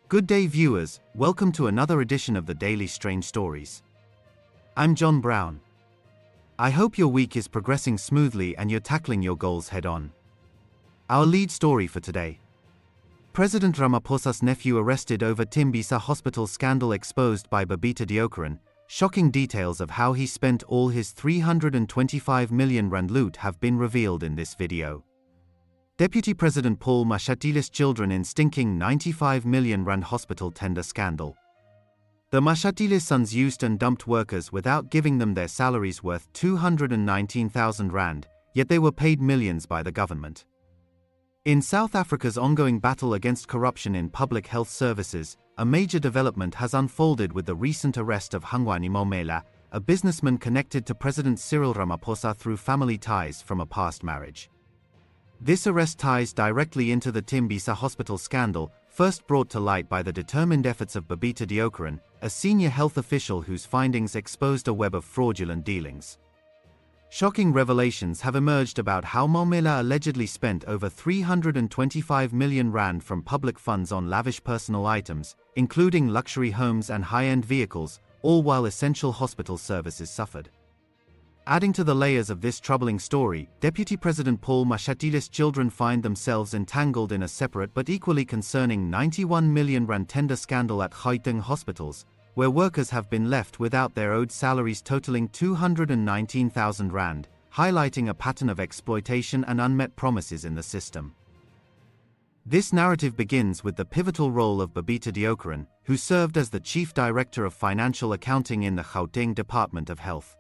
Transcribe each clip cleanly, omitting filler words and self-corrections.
Good day viewers, welcome to another edition of the Daily Strange Stories. I'm John Brown. I hope your week is progressing smoothly and you're tackling your goals head-on. Our lead story for today. President Ramaphosa's nephew arrested over Tembisa Hospital scandal exposed by Babita Deokaran. Shocking details of how he spent all his 325 million rand loot have been revealed in this video. Deputy President Paul Mashatile's children in stinking 95 million rand hospital tender scandal. The Mashatile sons used and dumped workers without giving them their salaries worth 219,000 rand, yet they were paid millions by the government. In South Africa's ongoing battle against corruption in public health services, a major development has unfolded with the recent arrest of Hangwani Maumela, a businessman connected to President Cyril Ramaphosa through family ties from a past marriage. This arrest ties directly into the Tembisa Hospital scandal, first brought to light by the determined efforts of Babita Deokaran, a senior health official whose findings exposed a web of fraudulent dealings. Shocking revelations have emerged about how Maumela allegedly spent over 325 million rand from public funds on lavish personal items, including luxury homes and high-end vehicles, all while essential hospital services suffered. Adding to the layers of this troubling story, Deputy President Paul Mashatile's children find themselves entangled in a separate but equally concerning 91 million rand tender scandal at Gauteng hospitals, where workers have been left without their owed salaries totaling 219,000 rand, highlighting a pattern of exploitation and unmet promises in the system. This narrative begins with the pivotal role of Babita Deokaran, who served as the Chief Director of Financial Accounting in the Gauteng Department of Health.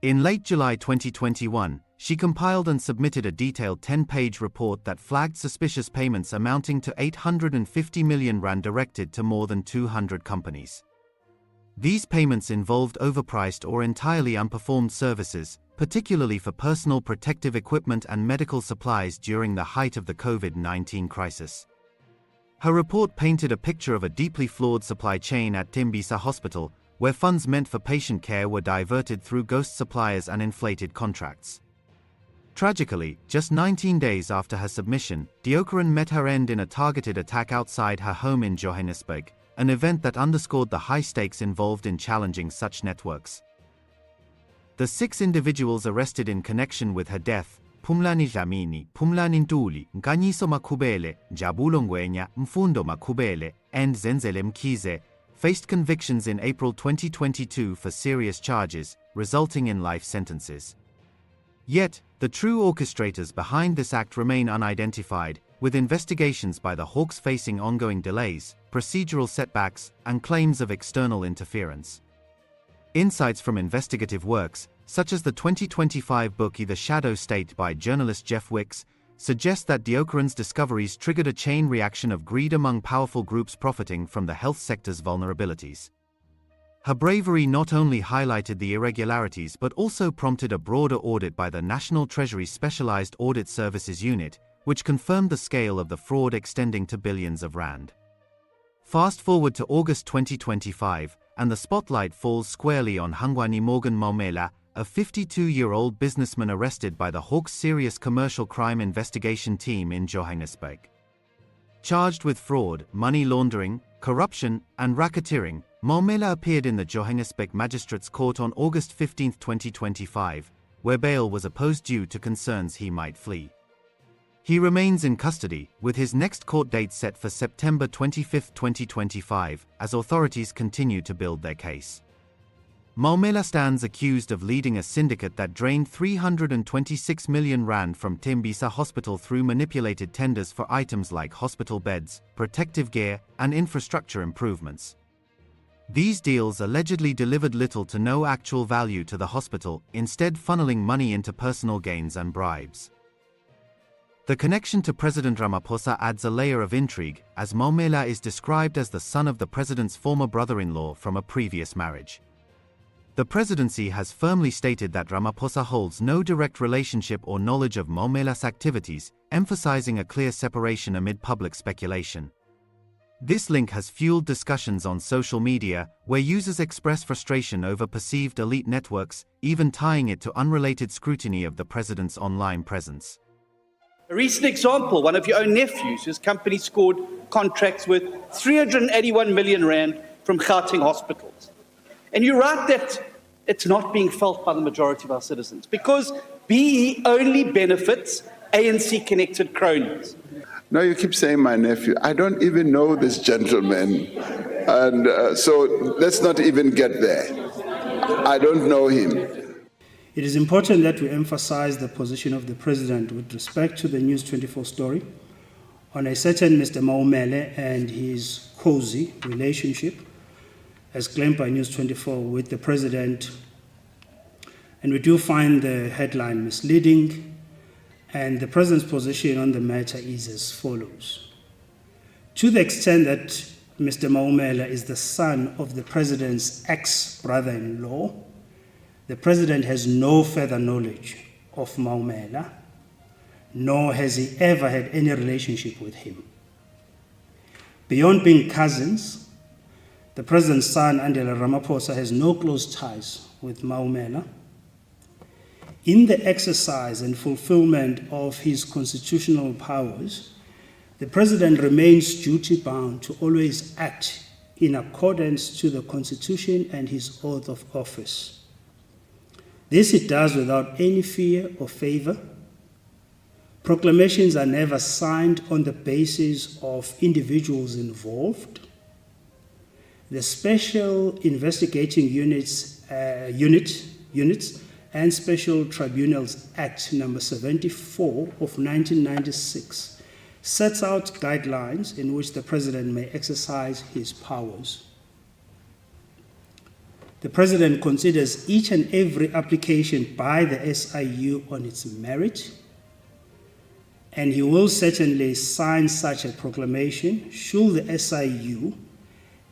In late July 2021, she compiled and submitted a detailed 10-page report that flagged suspicious payments amounting to 850 million rand directed to more than 200 companies. These payments involved overpriced or entirely unperformed services, particularly for personal protective equipment and medical supplies during the height of the COVID-19 crisis. Her report painted a picture of a deeply flawed supply chain at Tembisa Hospital, where funds meant for patient care were diverted through ghost suppliers and inflated contracts. Tragically, just 19 days after her submission, Deokaran met her end in a targeted attack outside her home in Johannesburg, an event that underscored the high stakes involved in challenging such networks. The 6 individuals arrested in connection with her death, Phumlani Dlamini, Phumlani Ntuli, Nkanyiso Makhubele, Jabulo Ngwenya, Mfundo Makhubele, and Zenzele Mkhize, faced convictions in April 2022 for serious charges, resulting in life sentences. Yet, the true orchestrators behind this act remain unidentified, with investigations by the Hawks facing ongoing delays, procedural setbacks, and claims of external interference. Insights from investigative works, such as the 2025 book The Shadow State by journalist Jeff Wicks, suggest that Deokaran's discoveries triggered a chain reaction of greed among powerful groups profiting from the health sector's vulnerabilities. Her bravery not only highlighted the irregularities but also prompted a broader audit by the National Treasury's Specialized Audit Services Unit, which confirmed the scale of the fraud extending to billions of rand. Fast forward to August 2025, and the spotlight falls squarely on Hangwani Maumela, a 52-year-old businessman arrested by the Hawks Serious Commercial Crime Investigation Team in Johannesburg. Charged with fraud, money laundering, corruption, and racketeering, Maumela appeared in the Johannesburg Magistrates Court on August 15, 2025, where bail was opposed due to concerns he might flee. He remains in custody, with his next court date set for September 25, 2025, as authorities continue to build their case. Maumela stands accused of leading a syndicate that drained 326 million rand from Tembisa Hospital through manipulated tenders for items like hospital beds, protective gear, and infrastructure improvements. These deals allegedly delivered little to no actual value to the hospital, instead funneling money into personal gains and bribes. The connection to President Ramaphosa adds a layer of intrigue, as Maumela is described as the son of the president's former brother-in-law from a previous marriage. The presidency has firmly stated that Ramaphosa holds no direct relationship or knowledge of Maumela's activities, emphasizing a clear separation amid public speculation. This link has fueled discussions on social media, where users express frustration over perceived elite networks, even tying it to unrelated scrutiny of the president's online presence. A recent example, one of your own nephews, whose company scored contracts worth 381 million rand from Gauteng hospitals. And you write that it's not being felt by the majority of our citizens because BE only benefits ANC-connected cronies. No, you keep saying my nephew. I don't even know this gentleman. And so let's not even get there. I don't know him. It is important that we emphasize the position of the President with respect to the News 24 story on a certain Mr. Maumela and his cozy relationship, as claimed by News 24, with the President. And we do find the headline misleading, and the President's position on the matter is as follows. To the extent that Mr. Maumela is the son of the President's ex-brother-in-law, the President has no further knowledge of Maumela, nor has he ever had any relationship with him. Beyond being cousins, the President's son, Cyril Ramaphosa, has no close ties with Maumela. In the exercise and fulfillment of his constitutional powers, the President remains duty-bound to always act in accordance to the Constitution and his oath of office. This he does without any fear or favor. Proclamations are never signed on the basis of individuals involved. The Special Investigating Units and Special Tribunals Act No. 74 of 1996 sets out guidelines in which the President may exercise his powers. The President considers each and every application by the SIU on its merit, and he will certainly sign such a proclamation should the SIU,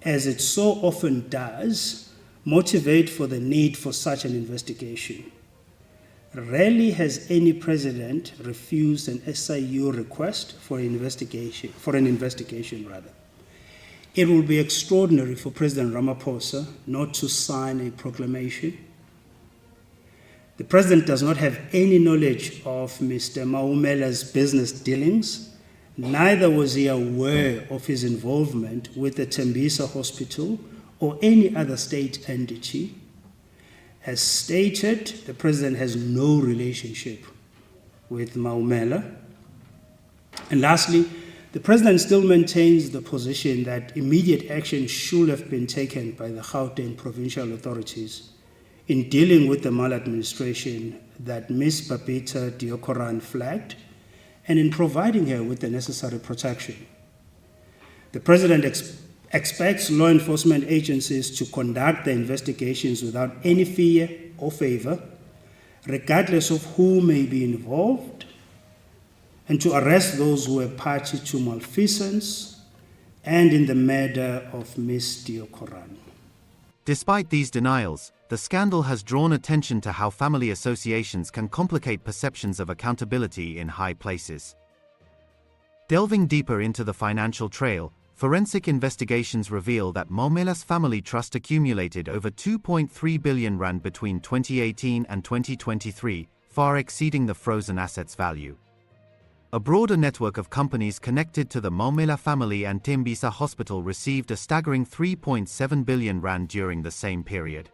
as it so often does, motivate for the need for such an investigation. Rarely has any president refused an SIU request for an investigation. It will be extraordinary for President Ramaphosa not to sign a proclamation. The President does not have any knowledge of Mr. Maumela's business dealings. Neither was he aware of his involvement with the Tembisa Hospital or any other state entity. As stated, the President has no relationship with Maumela. And lastly, the President still maintains the position that immediate action should have been taken by the Gauteng provincial authorities in dealing with the maladministration that Ms. Babita Deokaran flagged and in providing her with the necessary protection. The President expects law enforcement agencies to conduct their investigations without any fear or favor, regardless of who may be involved, and to arrest those who were party to malfeasance and in the murder of Ms. Deokaran. Despite these denials, the scandal has drawn attention to how family associations can complicate perceptions of accountability in high places. Delving deeper into the financial trail, forensic investigations reveal that Maumela's family trust accumulated over 2.3 billion rand between 2018 and 2023, far exceeding the frozen assets value. A broader network of companies connected to the Maumela family and Tembisa Hospital received a staggering 3.7 billion rand during the same period.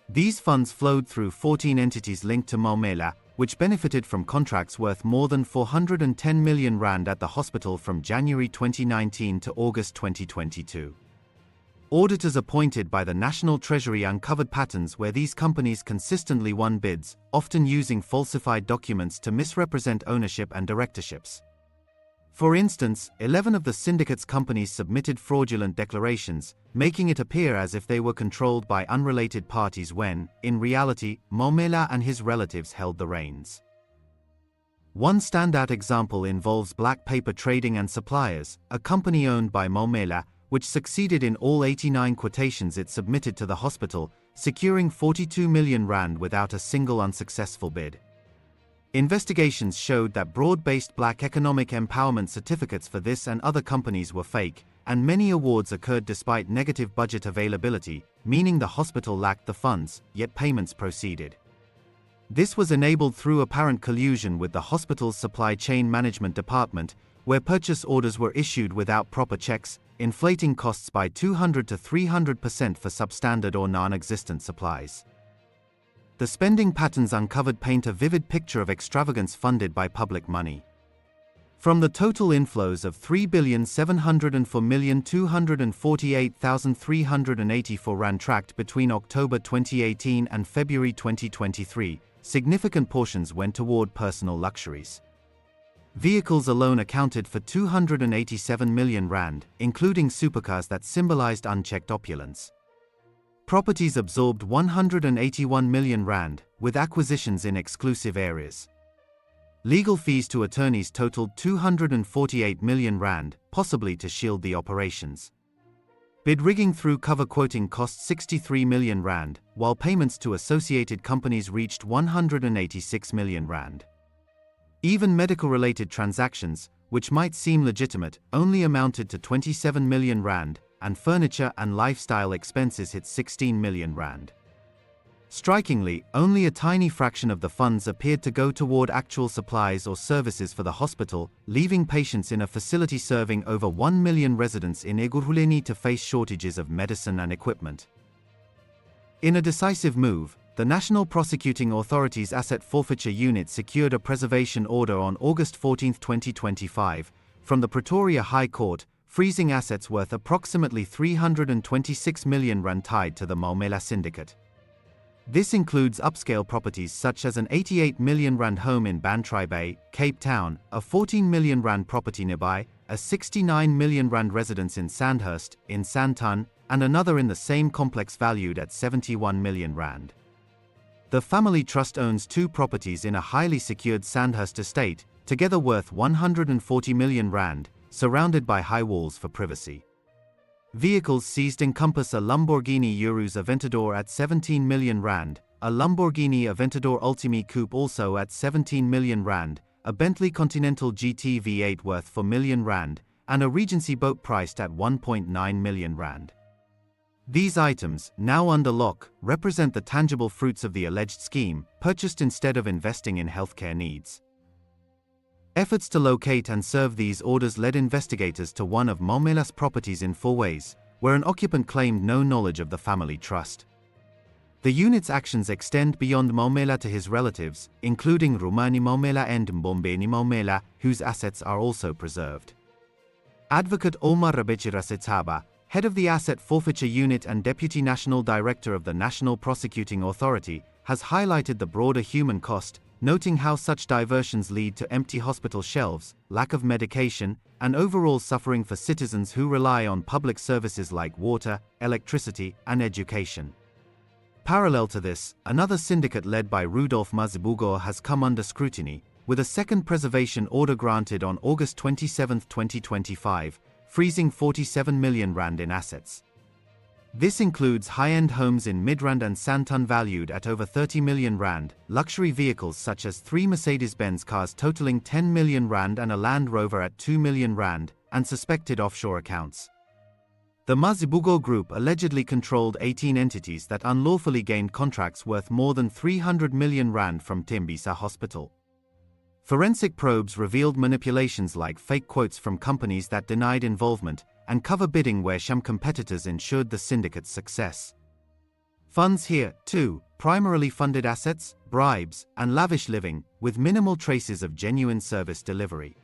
These funds flowed through 14 entities linked to Maumela, which benefited from contracts worth more than 410 million rand at the hospital from January 2019 to August 2022. Auditors appointed by the National Treasury uncovered patterns where these companies consistently won bids, often using falsified documents to misrepresent ownership and directorships. For instance, 11 of the syndicate's companies submitted fraudulent declarations, making it appear as if they were controlled by unrelated parties when, in reality, Maumela and his relatives held the reins. One standout example involves Black Paper Trading and Suppliers, a company owned by Maumela, which succeeded in all 89 quotations it submitted to the hospital, securing 42 million rand without a single unsuccessful bid. Investigations showed that broad-based black economic empowerment certificates for this and other companies were fake, and many awards occurred despite negative budget availability, meaning the hospital lacked the funds, yet payments proceeded. This was enabled through apparent collusion with the hospital's supply chain management department, where purchase orders were issued without proper checks, inflating costs by 200 to 300% for substandard or non-existent supplies. The spending patterns uncovered paint a vivid picture of extravagance funded by public money. From the total inflows of 3,704,248,384 rand tracked between October 2018 and February 2023, significant portions went toward personal luxuries. Vehicles alone accounted for 287 million rand, including supercars that symbolized unchecked opulence. Properties absorbed 181 million rand, with acquisitions in exclusive areas. Legal fees to attorneys totaled 248 million rand, possibly to shield the operations. Bid rigging through cover quoting cost 63 million rand, while payments to associated companies reached 186 million rand. Even medical-related transactions, which might seem legitimate, only amounted to 27 million rand, and furniture and lifestyle expenses hit 16 million rand. Strikingly, only a tiny fraction of the funds appeared to go toward actual supplies or services for the hospital, leaving patients in a facility serving over 1 million residents in Ekurhuleni to face shortages of medicine and equipment. In a decisive move, the National Prosecuting Authority's Asset Forfeiture Unit secured a preservation order on August 14, 2025, from the Pretoria High Court, freezing assets worth approximately 326 million rand tied to the Maumela syndicate. This includes upscale properties such as an 88 million rand home in Bantry Bay, Cape Town, a 14 million rand property nearby, a 69 million rand residence in Sandhurst, in Sandton, and another in the same complex valued at 71 million rand. The family trust owns 2 properties in a highly secured Sandhurst estate, together worth 140 million rand, surrounded by high walls for privacy. Vehicles seized encompass a Lamborghini Urus Aventador at 17 million rand, a Lamborghini Aventador Ultime Coupe also at 17 million rand, a Bentley Continental GT V8 worth 4 million rand, and a Regency boat priced at 1.9 million rand. These items, now under lock, represent the tangible fruits of the alleged scheme, purchased instead of investing in healthcare needs. Efforts to locate and serve these orders led investigators to one of Maumela's properties in Fourways, where an occupant claimed no knowledge of the family trust. The unit's actions extend beyond Maumela to his relatives, including Hangwani Maumela and Mbombeni Maumela, whose assets are also preserved. Advocate Omar Rabechira Setaba, head of the Asset Forfeiture Unit and Deputy National Director of the National Prosecuting Authority, has highlighted the broader human cost, noting how such diversions lead to empty hospital shelves, lack of medication, and overall suffering for citizens who rely on public services like water, electricity, and education. Parallel to this, another syndicate led by Rudolph Mazibuko has come under scrutiny, with a second preservation order granted on August 27, 2025, freezing 47 million rand in assets. This includes high-end homes in Midrand and Sandton valued at over 30 million rand, luxury vehicles such as 3 Mercedes-Benz cars totaling 10 million rand and a Land Rover at 2 million rand, and suspected offshore accounts. The Mazibuko Group allegedly controlled 18 entities that unlawfully gained contracts worth more than 300 million rand from Tembisa Hospital. Forensic probes revealed manipulations like fake quotes from companies that denied involvement, and cover bidding where sham competitors ensured the syndicate's success. Funds here, too, primarily funded assets, bribes, and lavish living, with minimal traces of genuine service delivery.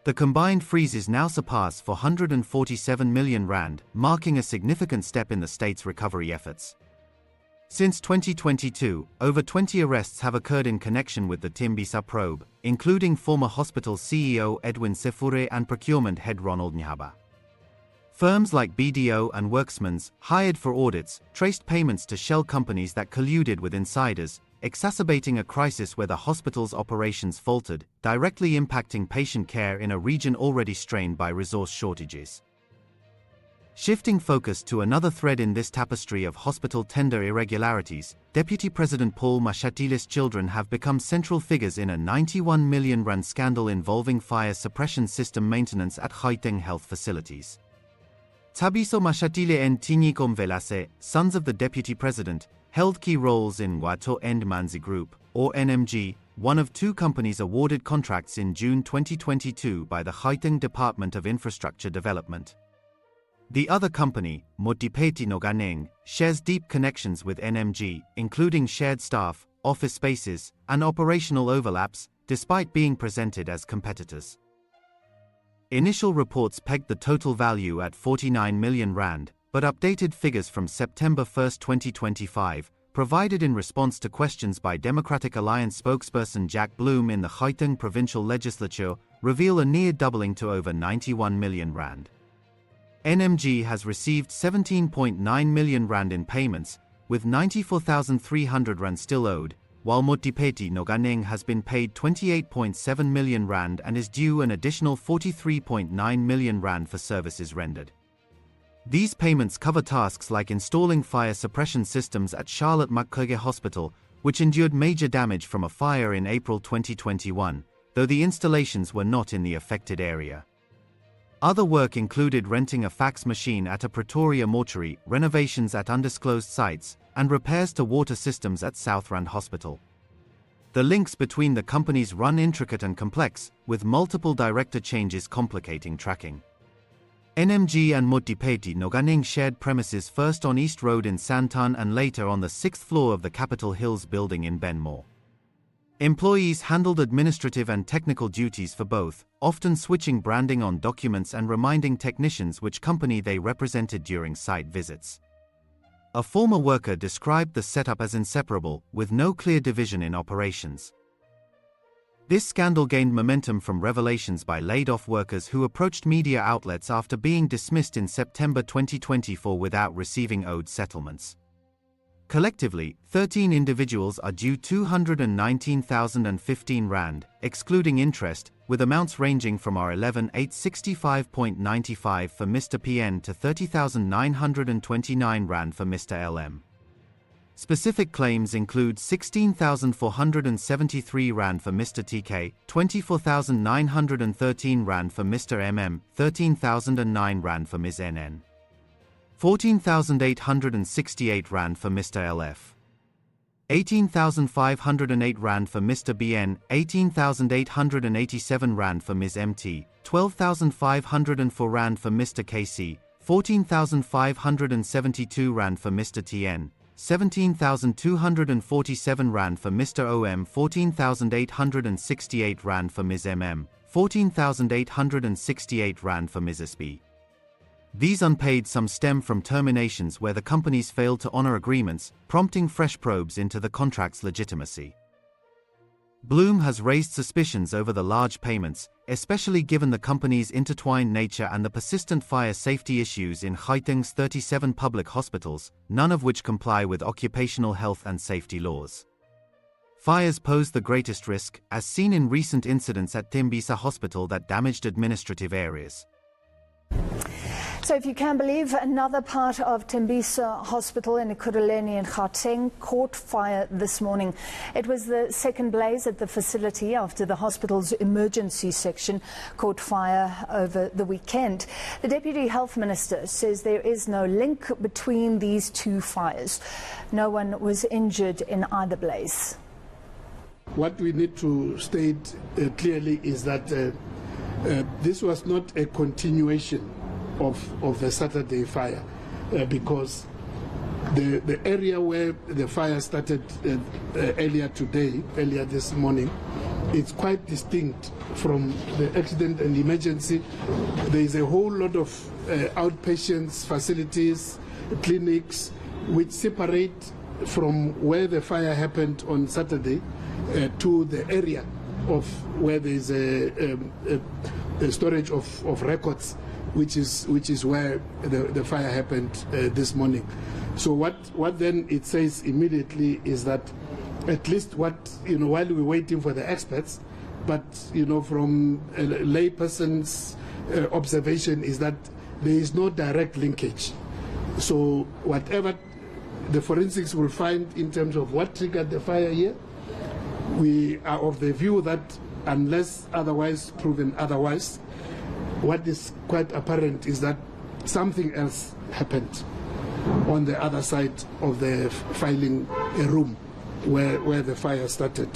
The combined freezes now surpass 447 million rand, marking a significant step in the state's recovery efforts. Since 2022, over 20 arrests have occurred in connection with the Tembisa probe, including former hospital CEO Edwin Sefure and procurement head Ronald Nyaba. Firms like BDO and Worksmans, hired for audits, traced payments to shell companies that colluded with insiders, exacerbating a crisis where the hospital's operations faltered, directly impacting patient care in a region already strained by resource shortages. Shifting focus to another thread in this tapestry of hospital tender irregularities, Deputy President Paul Mashatile's children have become central figures in a 91 million rand scandal involving fire suppression system maintenance at Gauteng health facilities. Tembisa Mashatile and Tinyiko Mvelase, sons of the Deputy President, held key roles in Wato and Manzi Group, or NMG, one of two companies awarded contracts in June 2022 by the Gauteng Department of Infrastructure Development. The other company, Motipeti Noganeng, shares deep connections with NMG, including shared staff, office spaces, and operational overlaps, despite being presented as competitors. Initial reports pegged the total value at 49 million rand, but updated figures from September 1, 2025, provided in response to questions by Democratic Alliance spokesperson Jack Bloom in the Gauteng Provincial Legislature, reveal a near doubling to over 91 million rand. NMG has received 17.9 million rand in payments, with 94,300 rand still owed, while Motipeti Noganeng has been paid 28.7 million rand and is due an additional 43.9 million rand for services rendered. These payments cover tasks like installing fire suppression systems at Charlotte Maumela Hospital, which endured major damage from a fire in April 2021, though the installations were not in the affected area. Other work included renting a fax machine at a Pretoria mortuary, renovations at undisclosed sites, and repairs to water systems at Southrand Hospital. The links between the companies run intricate and complex, with multiple director changes complicating tracking. NMG and Motipeti Noganeng shared premises first on East Road in Santon and later on the 6th floor of the Capitol Hills building in Benmore. Employees handled administrative and technical duties for both, often switching branding on documents and reminding technicians which company they represented during site visits. A former worker described the setup as inseparable, with no clear division in operations. This scandal gained momentum from revelations by laid-off workers who approached media outlets after being dismissed in September 2024 without receiving owed settlements. Collectively, 13 individuals are due 219,015 rand, excluding interest, with amounts ranging from R11,865.95 for Mr. PN to 30,929 rand for Mr. LM. Specific claims include 16,473 rand for Mr. TK, 24,913 rand for Mr. MM, 13,009 rand for Ms. NN. 14,868 rand for Mr. LF. 18,508 rand for Mr. BN, 18,887 rand for Ms. MT, 12,504 rand for Mr. KC, 14,572 rand for Mr. TN, 17,247 rand for Mr. OM, 14,868 rand for Ms. MM, 14,868 rand for Ms. SB. These unpaid sums stem from terminations where the companies failed to honor agreements, prompting fresh probes into the contract's legitimacy. Bloom has raised suspicions over the large payments, especially given the company's intertwined nature and the persistent fire safety issues in Gauteng's 37 public hospitals, none of which comply with occupational health and safety laws. Fires pose the greatest risk, as seen in recent incidents at Tembisa Hospital that damaged administrative areas. So if you can believe, another part of Tembisa Hospital in Ekurhuleni in Gauteng caught fire this morning. It was the second blaze at the facility after the hospital's emergency section caught fire over the weekend. The Deputy Health Minister says there is no link between these two fires. No one was injured in either blaze. What we need to state clearly is that this was not a continuation of the Saturday fire, because the area where the fire started earlier this morning, it's quite distinct from the accident and emergency. There is a whole lot of outpatients, facilities, clinics, which separate from where the fire happened on Saturday to the area of where there is a storage of records, which is where the fire happened this morning. So what then it says immediately is that at least while we're waiting for the experts, but from a layperson's observation is that there is no direct linkage. So whatever the forensics will find in terms of what triggered the fire here, we are of the view that unless otherwise proven otherwise, what is quite apparent is that something else happened. on the other side of the filing room where the fire started.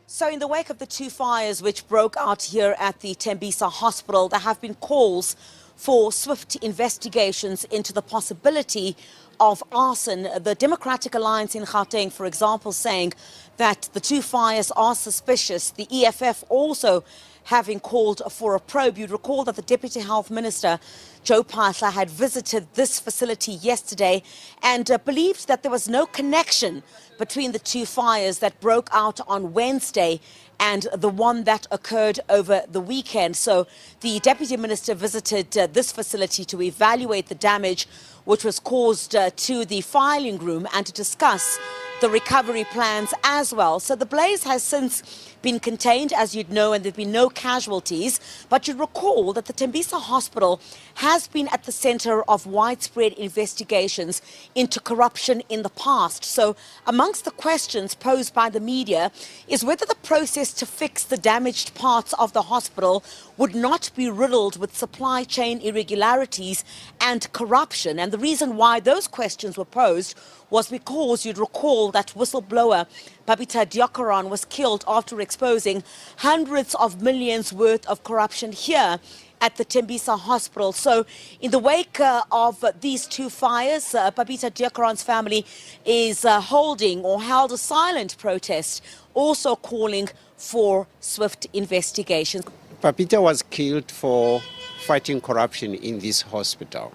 So in the wake of the two fires which broke out here at the Tembisa Hospital, there have been calls for swift investigations into the possibility of arson. The Democratic Alliance in Gauteng, for example, saying that the two fires are suspicious. The EFF also having called for a probe. You'd recall that the Deputy Health Minister, Joe Phaahla, had visited this facility yesterday and believed that there was no connection between the two fires that broke out on Wednesday and the one that occurred over the weekend. So the Deputy Minister visited this facility to evaluate the damage which was caused to the filing room and to discuss the recovery plans as well. So the blaze has since been contained, as you'd know, and there have been no casualties. But you'd recall that the Tembisa Hospital has been at the center of widespread investigations into corruption in the past. So amongst the questions posed by the media is whether the process to fix the damaged parts of the hospital would not be riddled with supply chain irregularities and corruption. And the reason why those questions were posed was because you'd recall that whistleblower Babita Deokaran was killed after exposing hundreds of millions worth of corruption here at the Tembisa Hospital. So in the wake of these two fires, Babita Deokaran's family is holding or held a silent protest, also calling for swift investigations. Babita was killed for fighting corruption in this hospital.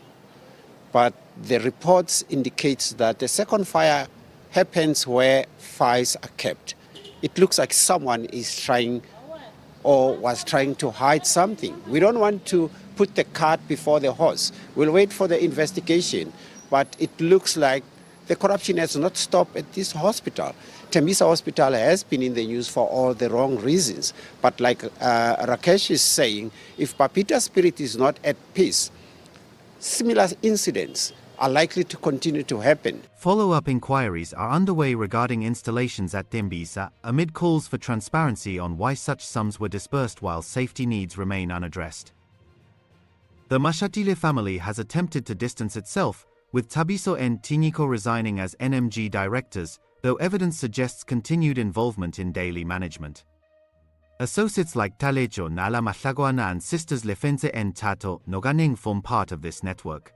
But the reports indicate that the second fire happens where files are kept. It looks like someone is trying or was trying to hide something. We don't want to put the cart before the horse. We'll wait for the investigation. But it looks like the corruption has not stopped at this hospital. Tembisa Hospital has been in the news for all the wrong reasons. But like Rakesh is saying, if Babita's spirit is not at peace, similar incidents are likely to continue to happen. Follow-up inquiries are underway regarding installations at Tembisa, amid calls for transparency on why such sums were disbursed while safety needs remain unaddressed. The Mashatile family has attempted to distance itself, with Thabiso and Tinyiko resigning as NMG directors, though evidence suggests continued involvement in daily management. Associates like Talejo Nala Mahlagwana and sisters Lefenze and Tato Noganeng form part of this network.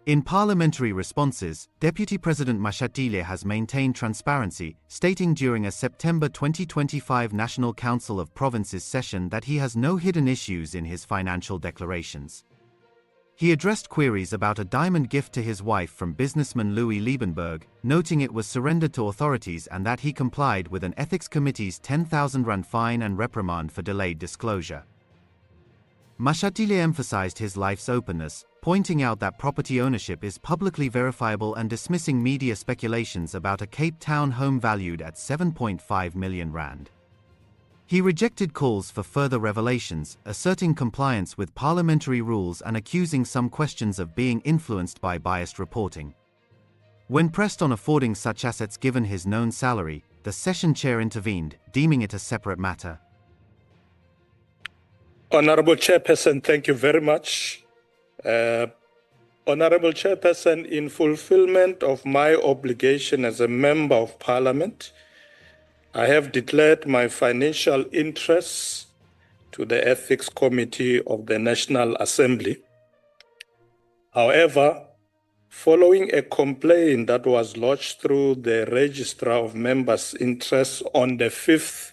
In parliamentary responses, Deputy President Mashatile has maintained transparency, stating during a September 2025 National Council of Provinces session that he has no hidden issues in his financial declarations. He addressed queries about a diamond gift to his wife from businessman Louis Liebenberg, noting it was surrendered to authorities and that he complied with an ethics committee's 10,000 rand fine and reprimand for delayed disclosure. Mashatile emphasized his life's openness, pointing out that property ownership is publicly verifiable and dismissing media speculations about a Cape Town home valued at 7.5 million rand. He rejected calls for further revelations, asserting compliance with parliamentary rules and accusing some questions of being influenced by biased reporting. When pressed on affording such assets given his known salary, the session chair intervened, deeming it a separate matter. Honorable Chairperson, thank you very much. Honorable Chairperson, in fulfillment of my obligation as a Member of Parliament, I have declared my financial interests to the Ethics Committee of the National Assembly. However, following a complaint that was lodged through the Registrar of Members' Interests on the 5th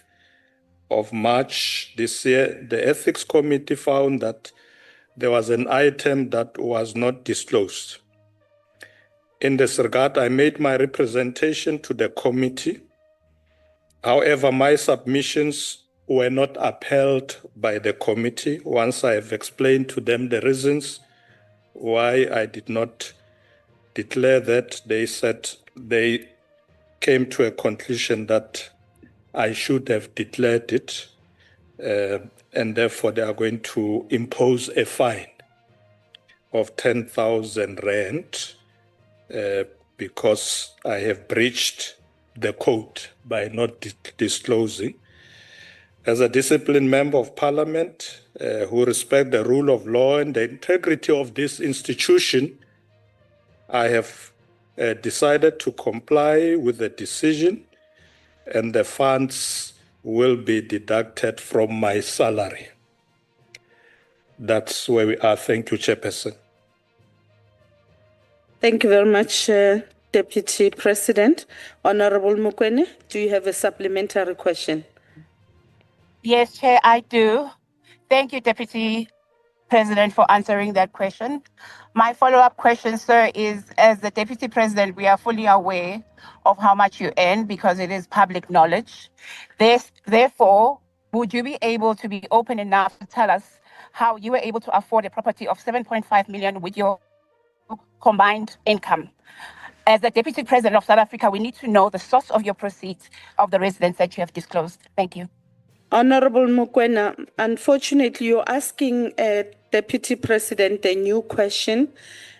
of March this year, the Ethics Committee found that there was an item that was not disclosed. In this regard, I made my representation to the committee. However, my submissions were not upheld by the committee. Once I have explained to them the reasons why I did not declare that, they said they came to a conclusion that I should have declared it, and therefore they are going to impose a fine of 10,000 rand because I have breached the code by not disclosing. As a disciplined Member of Parliament who respect the rule of law and the integrity of this institution, I have decided to comply with the decision, and the funds will be deducted from my salary. That's where we are. Thank you, Chairperson. Thank you very much, Deputy President. Honorable Mokoena, do you have a supplementary question? Yes, Chair, I do. Thank you, Deputy President, for answering that question. My follow-up question, sir, is as the Deputy President, we are fully aware of how much you earn because it is public knowledge. Therefore, would you be able to be open enough to tell us how you were able to afford a property of 7.5 million with your combined income? As the Deputy President of South Africa, we need to know the source of your proceeds of the residence that you have disclosed. Thank you. Honorable Mokoena, unfortunately, you're asking Deputy President a new question.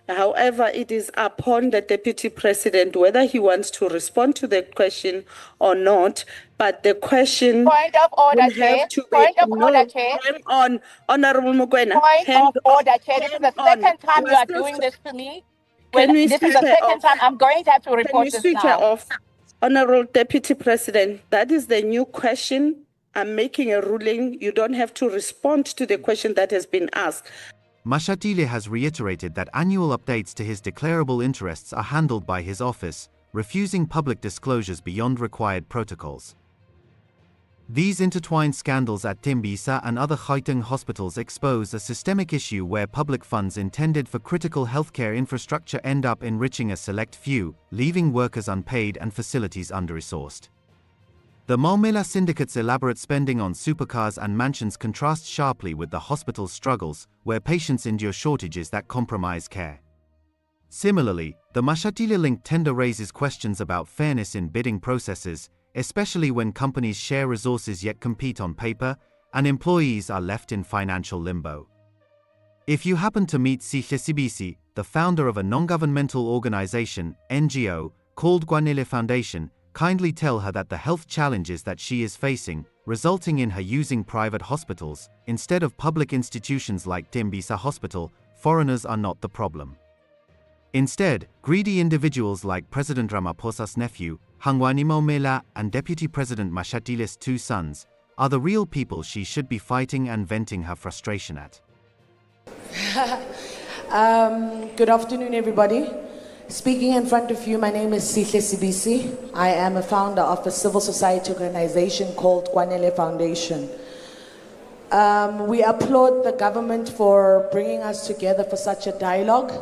However, it is upon the Deputy President whether he wants to respond to the question or not. But the question Point of order, Chair. Point of order, Chair. Hang on, Honorable Mokoena. Point of order, Chair. This is the second time you are doing this to me. This is the second time I'm going to have to report this now. Can you switch her off? Honorable Deputy President, that is the new question. I'm making a ruling. You don't have to respond to the question that has been asked. Mashatile has reiterated that annual updates to his declarable interests are handled by his office, refusing public disclosures beyond required protocols. These intertwined scandals at Tembisa and other Gauteng hospitals expose a systemic issue where public funds intended for critical healthcare infrastructure end up enriching a select few, leaving workers unpaid and facilities under-resourced. The Maumela syndicate's elaborate spending on supercars and mansions contrasts sharply with the hospital's struggles, where patients endure shortages that compromise care. Similarly, the Mashatile-linked tender raises questions about fairness in bidding processes, especially when companies share resources yet compete on paper, and employees are left in financial limbo. If you happen to meet Sihle, the founder of a non-governmental organization, NGO, called Gwanele Foundation, kindly tell her that the health challenges that she is facing, resulting in her using private hospitals, instead of public institutions like Tembisa Hospital, foreigners are not the problem. Instead, greedy individuals like President Ramaphosa's nephew, Hangwani Maumela, and Deputy President Mashatile's 2 sons, are the real people she should be fighting and venting her frustration at. Good afternoon, everybody. Speaking in front of you, my name is Sihle Sibisi. I am a founder of a civil society organization called Gwanele Foundation. We applaud the government for bringing us together for such a dialogue.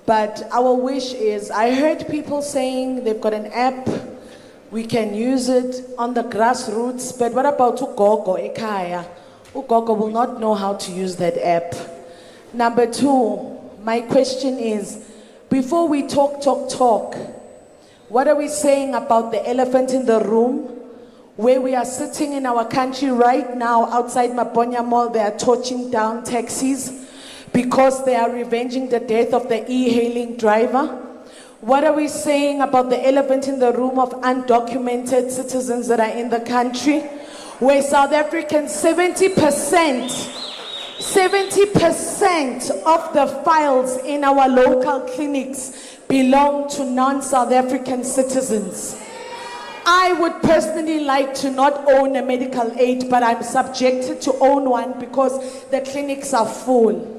But our wish is, I heard people saying they've got an app, we can use it on the grassroots, but what about Ugogo Ekaya? Ugogo will not know how to use that app. Number 2, my question is, before we talk, what are we saying about the elephant in the room? Where we are sitting in our country right now, outside Maponya Mall, they are torching down taxis because they are revenging the death of the e-hailing driver. What are we saying about the elephant in the room of undocumented citizens that are in the country? Where South Africans, 70% of the files in our local clinics belong to non-South African citizens. I would personally like to not own a medical aid, but I'm subjected to own one because the clinics are full.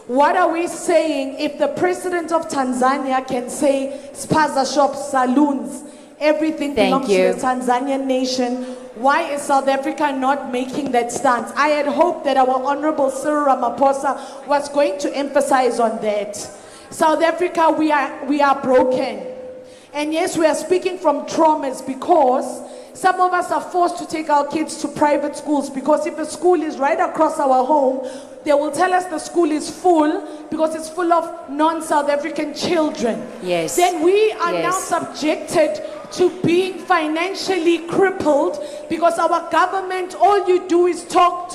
What are we saying if the president of Tanzania can say spaza shops, saloons, everything belongs to the Tanzanian nation? Why is South Africa not making that stance? I had hoped that our Honorable Cyril Ramaphosa was going to emphasize on that. South Africa, we are broken. And yes, we are speaking from traumas because some of us are forced to take our kids to private schools because if a school is right across our home, they will tell us the school is full because it's full of non-South African children. Yes. Then we are now subjected to being financially crippled because our government, all you do is talk,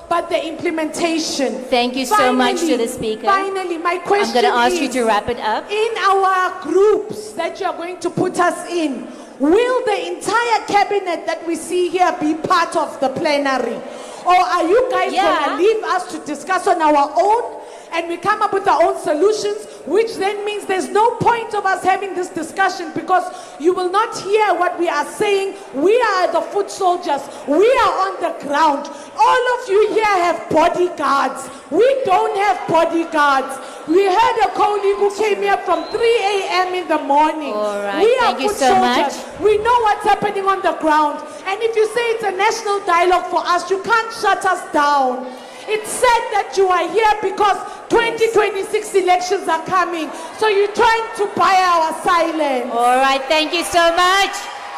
but the implementation. Thank you so much to the speaker. Finally, my question is, I'm going to ask you to wrap it up. In our groups that you are going to put us in, will the entire cabinet that we see here be part of the plenary? Or are you guys going to leave us to discuss on our own and we come up with our own solutions which then means there's no point of us having this discussion because you will not hear what we are saying. We are the foot soldiers. We are on the ground. All of you here have bodyguards. We don't have bodyguards. We had a colleague who came here from 3 a.m. in the morning. All right, we are thank you foot so soldiers. much. We know what's happening on the ground. And if you say it's a national dialogue for us, you can't shut us down. It's sad that you are here because 2026 elections are coming. So you're trying to buy our silence. All right, thank you so much.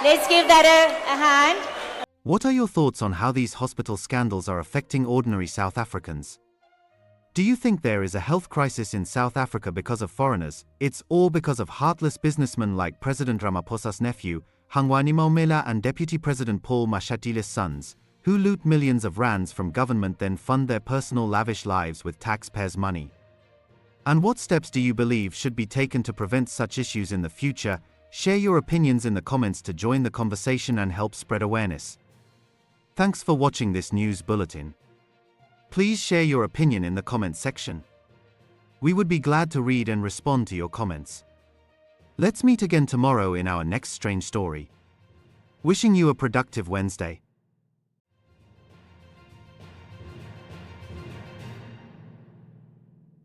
Let's give that a hand. What are your thoughts on how these hospital scandals are affecting ordinary South Africans? Do you think there is a health crisis in South Africa because of foreigners, or because of heartless businessmen like President Ramaphosa's nephew, Hangwani Maumela, and Deputy President Paul Mashatile's sons, who loot millions of rands from government then fund their personal lavish lives with taxpayers' money? And what steps do you believe should be taken to prevent such issues in the future? Share your opinions in the comments to join the conversation and help spread awareness. Thanks for watching this news bulletin. Please share your opinion in the comments section. We would be glad to read and respond to your comments. Let's meet again tomorrow in our next strange story. Wishing you a productive Wednesday.